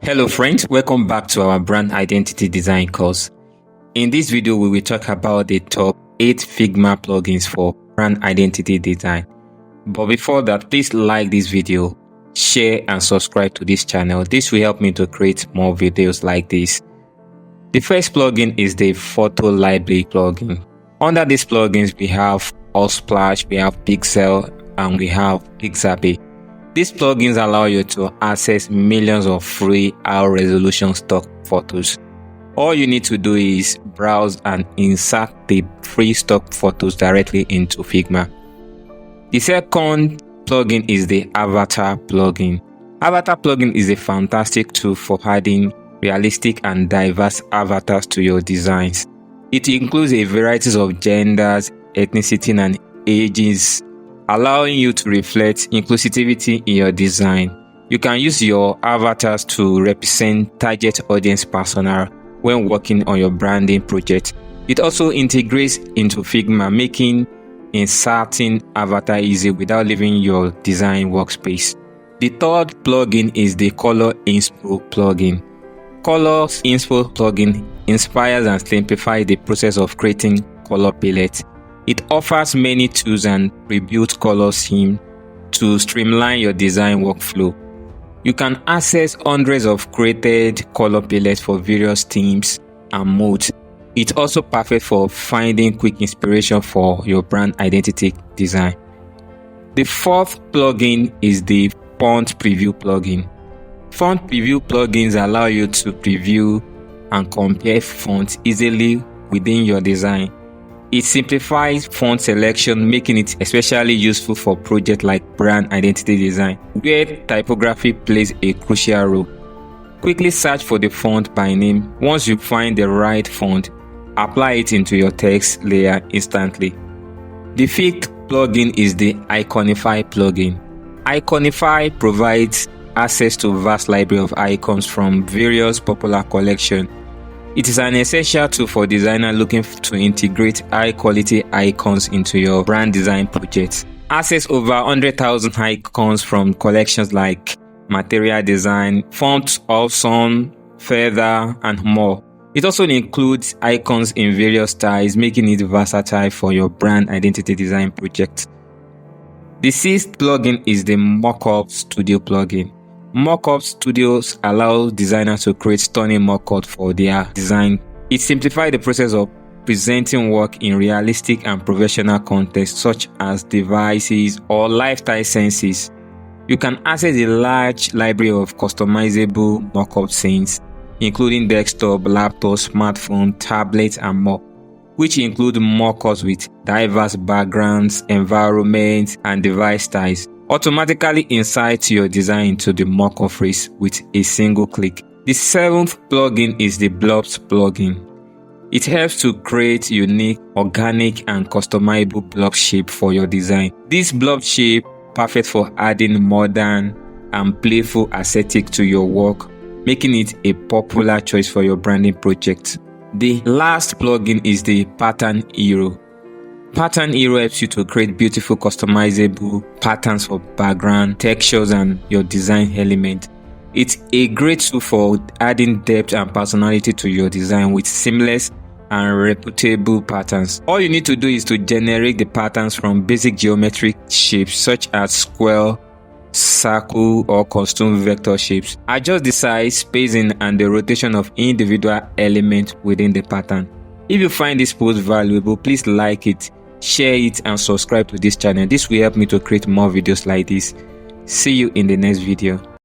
Hello friends, welcome back to our brand identity design course. In this video, we will talk about the top 8 Figma plugins for brand identity design. But before that, please like this video, share and subscribe to this channel. This will help me to create more videos like this. The first plugin is the photo library plugin. Under these plugins, we have Unsplash, we have Pixel, and we have Pixabay. These plugins allow you to access millions of free high resolution stock photos. All you need to do is browse and insert the free stock photos directly into Figma. The second plugin is the Avatar plugin. Avatar plugin is a fantastic tool for adding realistic and diverse avatars to your designs. It includes a variety of genders, ethnicity, and ages, allowing you to reflect inclusivity in your design. You can use your avatars to represent target audience persona when working on your branding project. It also integrates into Figma, making inserting avatar easy without leaving your design workspace. The third plugin is the Color Inspo plugin. Color Inspo plugin inspires and simplifies the process of creating color palettes. It offers many tools and pre-built color schemes to streamline your design workflow. You can access hundreds of created color palettes for various themes and modes. It's also perfect for finding quick inspiration for your brand identity design. The fourth plugin is the Font Preview plugin. Font Preview plugins allow you to preview and compare fonts easily within your design. It simplifies font selection, making it especially useful for projects like brand identity design, where typography plays a crucial role. Quickly search for the font by name. Once you find the right font, apply it into your text layer instantly. The fifth plugin is the Iconify plugin. Iconify provides access to a vast library of icons from various popular collections. It is an essential tool for designers looking to integrate high-quality icons into your brand design projects. Access over 100,000 icons from collections like Material Design, Font Awesome, Feather, and more. It also includes icons in various styles, making it versatile for your brand identity design project. The sixth plugin is the Mockup Studio plugin. Mockup Studios allow designers to create stunning mockups for their design. It simplifies the process of presenting work in realistic and professional contexts such as devices or lifestyle senses. You can access a large library of customizable mockup scenes, including desktop, laptop, smartphone, tablets, and more, which include mockups with diverse backgrounds, environments, and device styles. Automatically insert your design into the mockup phrase with a single click. The seventh plugin is the Blobs plugin. It helps to create unique, organic, and customizable blob shape for your design. This blob shape perfect for adding modern and playful aesthetic to your work, making it a popular choice for your branding project. The last plugin is the Pattern Hero. Pattern Hero helps you to create beautiful customizable patterns for background, textures, and your design element. It's a great tool for adding depth and personality to your design with seamless and reputable patterns. All you need to do is to generate the patterns from basic geometric shapes such as square, circle, or custom vector shapes. Adjust the size, spacing, and the rotation of individual elements within the pattern. If you find this post valuable, please like it, share it, and subscribe to this channel. This will help me to create more videos like this. See you in the next video.